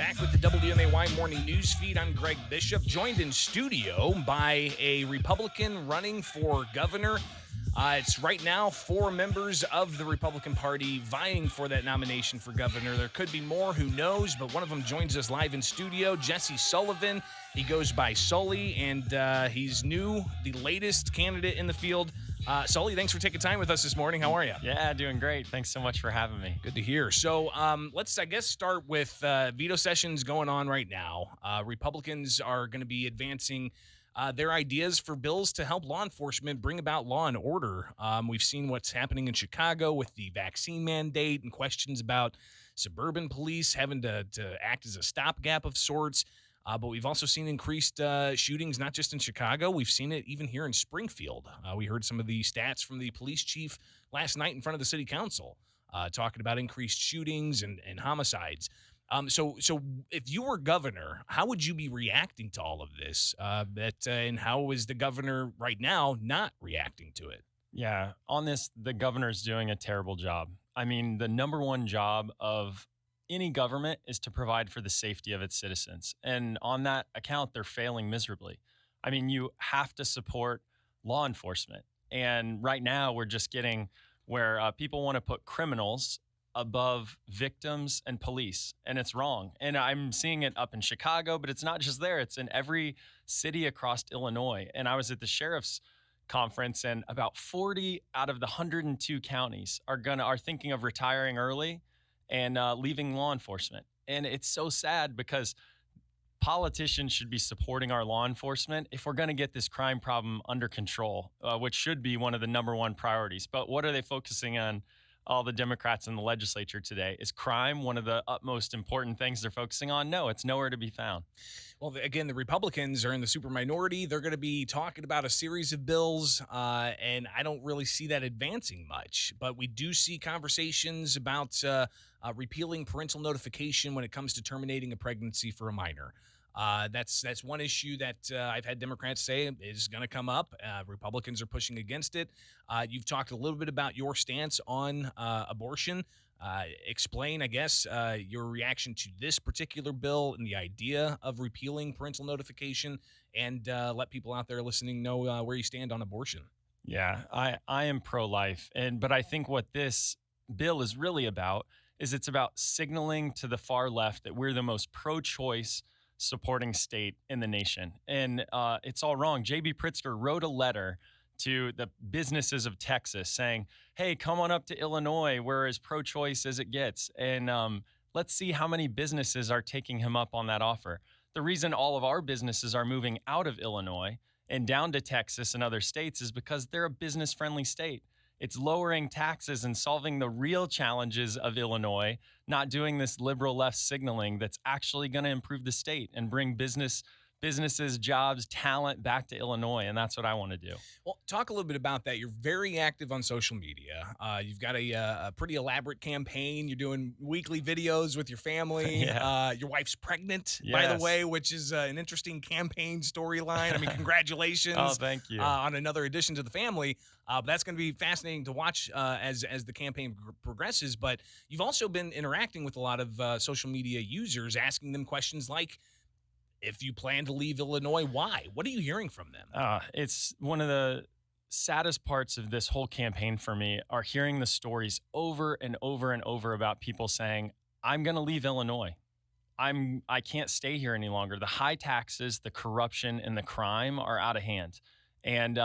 Back with the WMAY Morning News Feed. I'm Greg Bishop, joined in studio by a Republican running for governor. It's right now 4 members of the Republican Party vying for that nomination for governor. There could be more, who knows, but one of them joins us live in studio, Jesse Sullivan. He goes by Sully, and he's the latest candidate in the field. Sully, thanks for taking time with us this morning. How are you? Yeah, doing great. Thanks so much for having me. Good to hear. So let's, I guess, start with veto sessions going on right now. Republicans are going to be advancing their ideas for bills to help law enforcement bring about law and order. We've seen what's happening in Chicago with the vaccine mandate and questions about suburban police having to act as a stopgap of sorts. But we've also seen increased shootings, not just in Chicago. We've seen it even here in Springfield. We heard some of the stats from the police chief last night in front of the city council, talking about increased shootings and homicides. So if you were governor, how would you be reacting to all of this? And how is the governor right now not reacting to it? Yeah, on this, the governor's doing a terrible job. I mean, the number one job of any government is to provide for the safety of its citizens. And on that account, they're failing miserably. I mean, you have to support law enforcement. And right now, we're just getting where people want to put criminals above victims and police, and it's wrong. And I'm seeing it up in Chicago, but it's not just there. It's in every city across Illinois. And I was at the sheriff's conference, and about 40 out of the 102 counties are thinking of retiring early and leaving law enforcement. And it's so sad because politicians should be supporting our law enforcement if we're going to get this crime problem under control, which should be one of the number one priorities. But what are they focusing on? All the Democrats in the legislature today? Is crime one of the utmost important things they're focusing on? No, it's nowhere to be found. Well, again, the Republicans are in the super minority. They're going to be talking about a series of bills, and I don't really see that advancing much. But we do see conversations about repealing parental notification when it comes to terminating a pregnancy for a minor. That's one issue that I've had Democrats say is going to come up. Republicans are pushing against it. You've talked a little bit about your stance on abortion. Explain, I guess, your reaction to this particular bill and the idea of repealing parental notification, and let people out there listening know where you stand on abortion. Yeah, I am pro-life, but I think what this bill is really about is it's about signaling to the far left that we're the most pro-choice supporting state in the nation. And it's all wrong. J.B. Pritzker wrote a letter to the businesses of Texas saying, hey, come on up to Illinois. We're as pro-choice as it gets. And let's see how many businesses are taking him up on that offer. The reason all of our businesses are moving out of Illinois and down to Texas and other states is because they're a business-friendly state. It's lowering taxes and solving the real challenges of Illinois, not doing this liberal left signaling that's actually going to improve the state and bring businesses, jobs, talent back to Illinois. And that's what I want to do. Well, talk a little bit about that. You're very active on social media. You've got a pretty elaborate campaign. You're doing weekly videos with your family. Yeah. Your wife's pregnant, Yes. by the way, which is an interesting campaign storyline. I mean, congratulations. Oh, thank you. On another addition to the family. That's going to be fascinating to watch as the campaign progresses. But you've also been interacting with a lot of social media users, asking them questions like, if you plan to leave Illinois, why? What are you hearing from them? It's one of the saddest parts of this whole campaign for me are hearing the stories over and over and over about people saying, I'm going to leave Illinois. I can't stay here any longer. The high taxes, the corruption, and the crime are out of hand. And,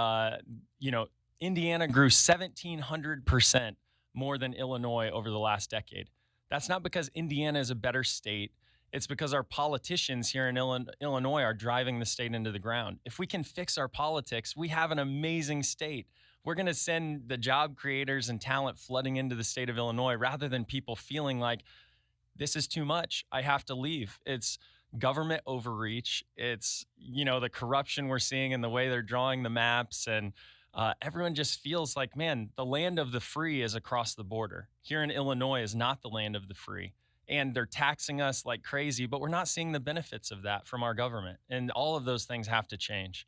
Indiana grew 1,700% more than Illinois over the last decade. That's not because Indiana is a better state. It's because our politicians here in Illinois are driving the state into the ground. If we can fix our politics, we have an amazing state. We're going to send the job creators and talent flooding into the state of Illinois rather than people feeling like this is too much. I have to leave. It's government overreach. It's, the corruption we're seeing in the way they're drawing the maps. And everyone just feels like, man, the land of the free is across the border. Here in Illinois is not the land of the free. And they're taxing us like crazy, but we're not seeing the benefits of that from our government. And all of those things have to change.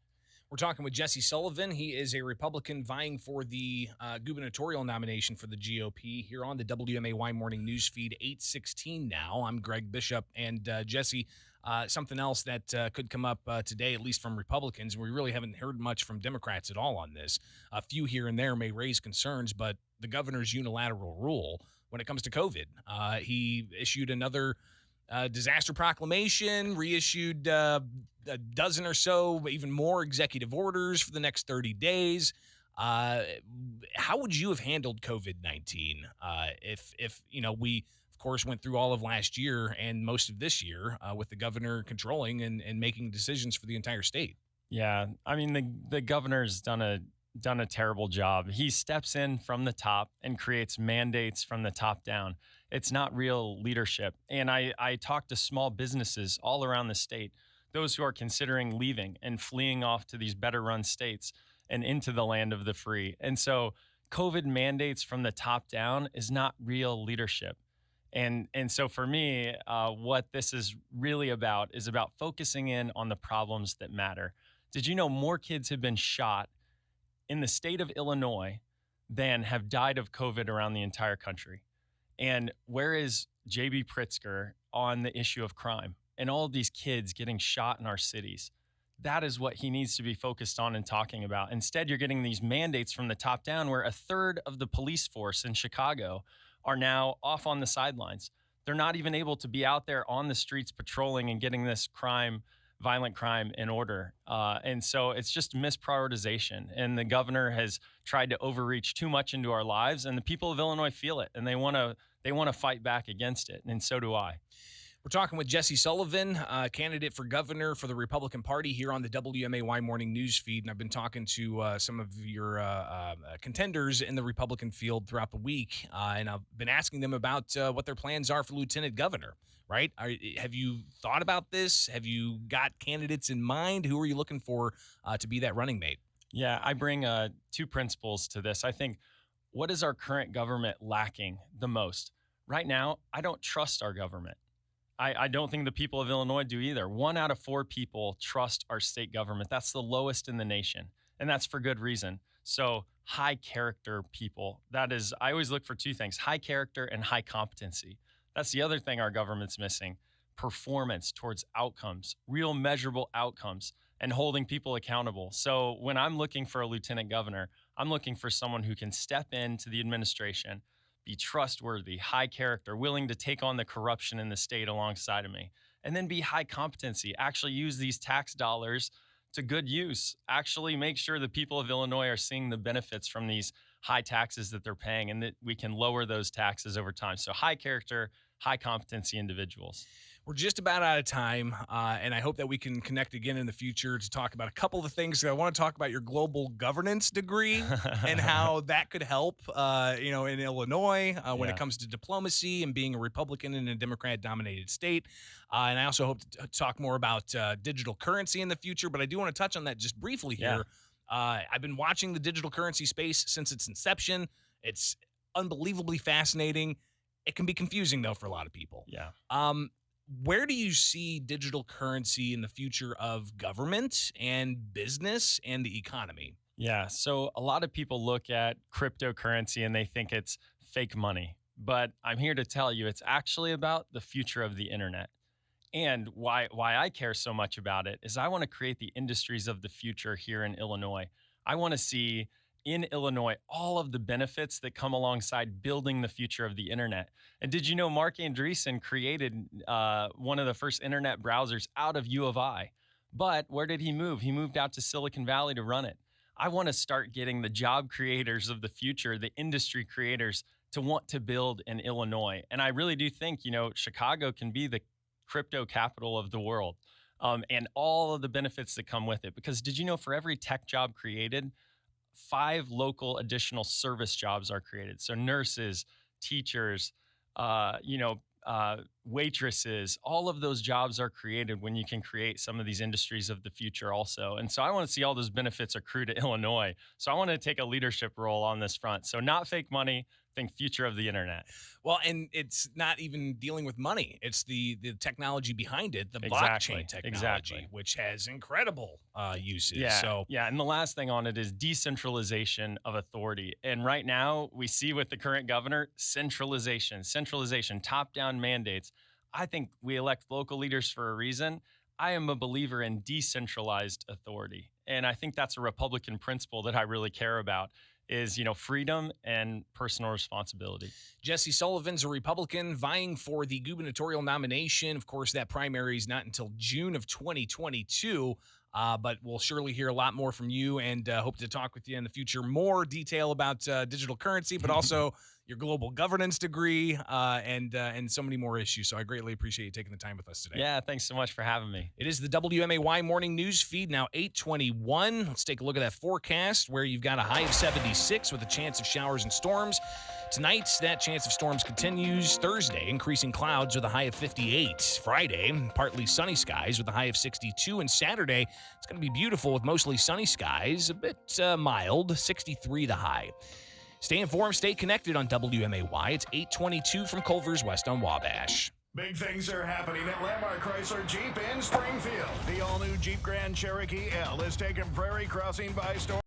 We're talking with Jesse Sullivan. He is a Republican vying for the gubernatorial nomination for the GOP here on the WMAY Morning Newsfeed, 8:16 now. I'm Greg Bishop. And Jesse, something else that could come up today, at least from Republicans. We really haven't heard much from Democrats at all on this. A few here and there may raise concerns, but the governor's unilateral rule when it comes to COVID. He issued another disaster proclamation, reissued a dozen or so, even more executive orders for the next 30 days. How would you have handled COVID-19 if we, of course, went through all of last year and most of this year with the governor controlling and making decisions for the entire state? Yeah, I mean the governor's done a terrible job. He steps in from the top and creates mandates from the top down. It's not real leadership. And I talk to small businesses all around the state, those who are considering leaving and fleeing off to these better run states and into the land of the free. And so COVID mandates from the top down is not real leadership. And so for me, what this is really about is about focusing in on the problems that matter. Did you know more kids have been shot in the state of Illinois than have died of COVID around the entire country? And where is JB Pritzker on the issue of crime and all of these kids getting shot in our cities? That is what he needs to be focused on and talking about. Instead, you're getting these mandates from the top down where a third of the police force in Chicago are now off on the sidelines. They're not even able to be out there on the streets patrolling and getting this violent crime in order. And so it's just misprioritization. And the governor has tried to overreach too much into our lives, and the people of Illinois feel it, and they want to fight back against it. And so do I. We're talking with Jesse Sullivan, candidate for governor for the Republican Party here on the WMAY Morning News Feed. And I've been talking to some of your contenders in the Republican field throughout the week, and I've been asking them about what their plans are for lieutenant governor, right? Have you thought about this? Have you got candidates in mind? Who are you looking for to be that running mate? Yeah, I bring two principles to this. I think, what is our current government lacking the most? Right now, I don't trust our government. I don't think the people of Illinois do either. 1 out of 4 people trust our state government. That's the lowest in the nation, and that's for good reason. So high character people, that is, I always look for two things: high character and high competency. That's the other thing our government's missing: performance towards outcomes, real measurable outcomes, and holding people accountable. So when I'm looking for a lieutenant governor, I'm looking for someone who can step into the administration, be trustworthy, high character, willing to take on the corruption in the state alongside of me, and then be high competency, actually use these tax dollars to good use, actually make sure the people of Illinois are seeing the benefits from these high taxes that they're paying, and that we can lower those taxes over time. So high character, high competency individuals. We're just about out of time, and I hope that we can connect again in the future to talk about a couple of the things. I want to talk about your global governance degree and how that could help, in Illinois when it comes to diplomacy and being a Republican in a Democrat-dominated state. And I also hope to talk more about digital currency in the future, but I do want to touch on that just briefly here. I've been watching the digital currency space since its inception. It's unbelievably fascinating. It can be confusing, though, for a lot of people. Yeah. Where do you see digital currency in the future of government and business and the economy? Yeah. So a lot of people look at cryptocurrency and they think it's fake money. But I'm here to tell you it's actually about the future of the internet. And why I care so much about it is I want to create the industries of the future here in Illinois. I want to see in Illinois all of the benefits that come alongside building the future of the internet. And did you know Mark Andreessen created one of the first internet browsers out of U of I? But where did he move? He moved out to Silicon Valley to run it. I want to start getting the job creators of the future, the industry creators, to want to build in Illinois. And I really do think, Chicago can be the crypto capital of the world, and all of the benefits that come with it. Because did you know for every tech job created, 5 local additional service jobs are created? So nurses, teachers, waitresses, all of those jobs are created when you can create some of these industries of the future also. And so I want to see all those benefits accrue to Illinois. So I want to take a leadership role on this front. So not fake money, think future of the internet. Well, and it's not even dealing with money. It's the technology behind it, the Exactly, blockchain technology, exactly. which has incredible uses. Yeah, So yeah. And the last thing on it is decentralization of authority. And right now we see with the current governor, centralization, top-down mandates. I think we elect local leaders for a reason. I am a believer in decentralized authority. And I think that's a Republican principle that I really care about is, freedom and personal responsibility. Jesse Sullivan's a Republican vying for the gubernatorial nomination. Of course, that primary is not until June of 2022. But we'll surely hear a lot more from you and hope to talk with you in the future. More detail about digital currency, but also your global governance degree and so many more issues. So I greatly appreciate you taking the time with us today. Yeah, thanks so much for having me. It is the WMAY morning news feed, now 8:21. Let's take a look at that forecast where you've got a high of 76 with a chance of showers and storms. Tonight, that chance of storms continues. Thursday, increasing clouds with a high of 58. Friday, partly sunny skies with a high of 62. And Saturday, it's going to be beautiful with mostly sunny skies, a bit mild, 63 the high. Stay informed, stay connected on WMAY. It's 8:22 from Culver's West on Wabash. Big things are happening at Landmark Chrysler Jeep in Springfield. The all-new Jeep Grand Cherokee L is taking Prairie Crossing by storm.